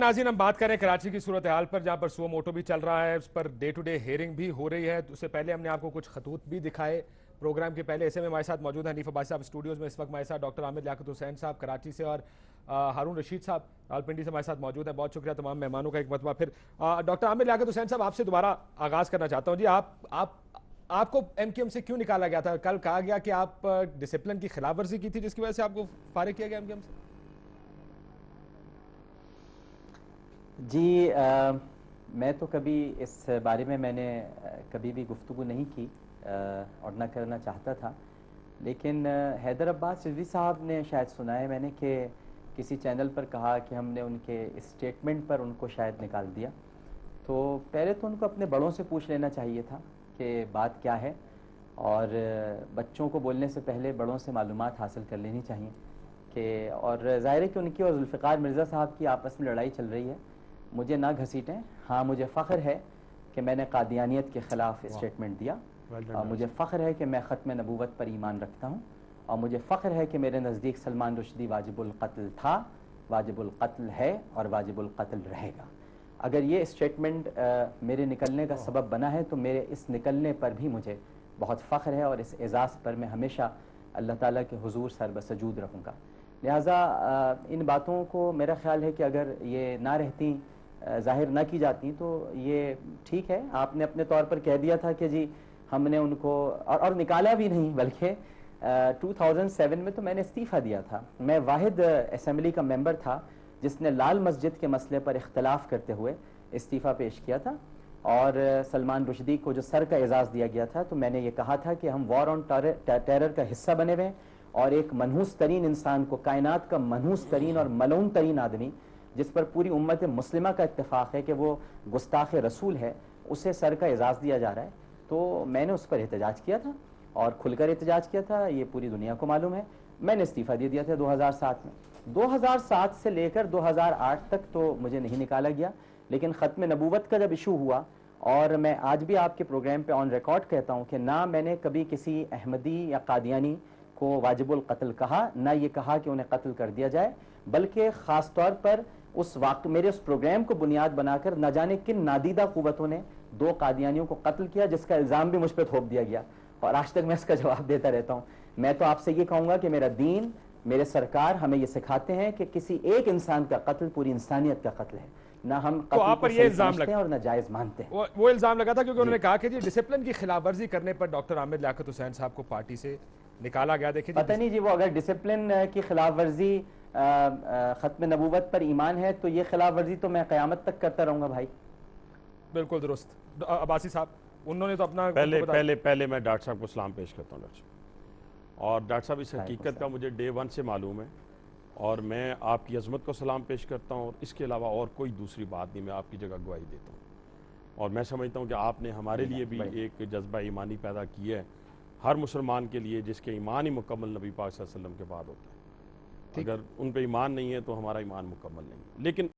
नाज़रीन हम बात करें कराची की सूरत हाल पर, जहाँ पर सुओ मोटो भी चल रहा है, उस per day to day hearing भी हो रही है। तो उससे पहले हमने आपको कुछ खतूत भी दिखाए प्रोग्राम के पहले। ऐसे में हमारे साथ मौजूद है हनीफ अब्बासी साहब स्टूडियोज़ में, इस वक्त हमारे साथ डॉक्टर आमिर लियाकत हुसैन साहब कराची से और हारून रशीद साहब रावलपिंडी से हमारे साथ मौजूद हैं। बहुत शुक्रिया तमाम मेहमानों का एक मरतबा फिर। डॉक्टर आमिर लियाकत हुसैन साहब, आपसे दोबारा आगाज़ करना चाहता हूँ जी। आपको एमक्यूएम से क्यों निकाला गया था? कल कहा गया कि आप डिसिप्लिन की खिलाफ वर्जी की थी, जिसकी वजह से आपको फारिग किया गया एमक्यूएम से। जी मैं तो कभी इस बारे में मैंने कभी भी गुफ्तगू नहीं की और ना करना चाहता था, लेकिन हैदर अब्बास रिजवी साहब ने शायद सुना है मैंने कि किसी चैनल पर कहा कि हमने उनके स्टेटमेंट पर उनको शायद निकाल दिया। तो पहले तो उनको अपने बड़ों से पूछ लेना चाहिए था कि बात क्या है, और बच्चों को बोलने से पहले बड़ों से मालूमात हासिल कर लेनी चाहिए कि, और ज़ाहिर है कि उनकी और जुल्फ़िकार मिर्ज़ा साहब की आपस में लड़ाई चल रही है। मुझे ना घसीटें। हाँ, मुझे फ़ख्र है कि मैंने कादियानियत के ख़िलाफ़ स्टेटमेंट दिया, और मुझे फ़ख्र है कि मैं ख़त्म नबूवत पर ईमान रखता हूँ, और मुझे फ़ख्र है कि मेरे नज़दीक सलमान रुश्दी वाजिबुल क़त्ल था, वाजिबुल क़त्ल है और वाजिबुल क़त्ल रहेगा। अगर ये स्टेटमेंट मेरे निकलने का सबब बना है तो मेरे इस निकलने पर भी मुझे बहुत फ़ख्र है, और इस एज़ाज़ पर मैं हमेशा अल्लाह ताला के हुज़ूर सरबसजूद रहूँगा। लिहाजा इन बातों को मेरा ख़्याल है कि अगर ये ना रहती, ज़ाहिर ना की जाती, तो ये ठीक है। आपने अपने तौर पर कह दिया था कि जी हमने उनको और निकाला भी नहीं, बल्कि 2007 में तो मैंने इस्तीफ़ा दिया था। मैं वाहिद असम्बली का मेंबर था जिसने लाल मस्जिद के मसले पर इख्तलाफ करते हुए इस्तीफ़ा पेश किया था, और सलमान रुश्दी को जो सर का एजाज़ दिया गया था, तो मैंने ये कहा था कि हम वॉर ऑन टेरर का हिस्सा बने हुए, और एक मनहूस तरीन इंसान को, कायनात का मनहूस तरीन और मलून तरीन आदमी, जिस पर पूरी उम्मत मुस्लिमा का इत्तेफाक है कि वो गुस्ताख रसूल है, उसे सर का एजाज़ दिया जा रहा है। तो मैंने उस पर एहतजाज किया था, और खुलकर एहतजाज किया था, ये पूरी दुनिया को मालूम है। मैंने इस्तीफ़ा दे दिया था 2007 में। 2007 से लेकर 2008 तक तो मुझे नहीं निकाला गया, लेकिन ख़त्म नबूवत का जब इशू हुआ, और मैं आज भी आपके प्रोग्राम पे ऑन रिकॉर्ड कहता हूँ कि ना मैंने कभी किसी अहमदी या कादियानी को वाजिबुल क़त्ल कहा, ना ये कहा कि उन्हें कत्ल कर दिया जाए, बल्कि ख़ास तौर पर उस वक्त मेरे उस प्रोग्राम को बुनियाद बनाकर न जाने किन नादीदा क़ुव्वतों ने 2 कादियानियों को कत्ल किया, जिसका इल्ज़ाम भी मुझ पर थोप दिया गया, और आज तक मैं इसका जवाब देता रहता हूँ। मैं तो आपसे ये कहूँगा कि मेरा दीन, मेरे सरकार हमें ये सिखाते हैं कि किसी एक इंसान का कत्ल पूरी इंसानियत का कत्ल है, ना हम तो आप पर ये इल्जाम लगा और ना जायज़ मानते हैं। वो इल्जाम लगा था क्योंकि उन्होंने कहा कि जी डिसिप्लिन की खिलाफ वर्जी करने पर डॉक्टर आमिर लियाकत हुसैन साहब को पार्टी से निकाला गया। देखिए पता नहीं जी, वो अगर डिसिप्लिन की खिलाफ वर्जी ख़त्म नबूवत पर ईमान है, तो ये खिलाफ वर्जी तो मैं क़यामत तक करता रहूँगा भाई। बिल्कुल दुरुस्त। अब्बासी साहब, उन्होंने तो अपना पहले मैं डॉक्टर साहब को सलाम पेश करता हूँ। डॉक्टर साहब, और डॉक्टर साहब इस हकीकत का मुझे डे 1 से मालूम है, और मैं आपकी अज़मत को सलाम पेश करता हूँ, और इसके अलावा और कोई दूसरी बात नहीं, मैं आपकी जगह गवाही देता हूँ। और मैं समझता हूँ कि आपने हमारे लिए भी एक जज्बा ईमानी पैदा किया है, हर मुसलमान के लिए जिसके ईमान ही मुकम्मल नबी पाक सल्लल्लाहु अलैहि वसल्लम के बाद होता है। अगर उन पे ईमान नहीं है तो हमारा ईमान मुकम्मल नहीं है। लेकिन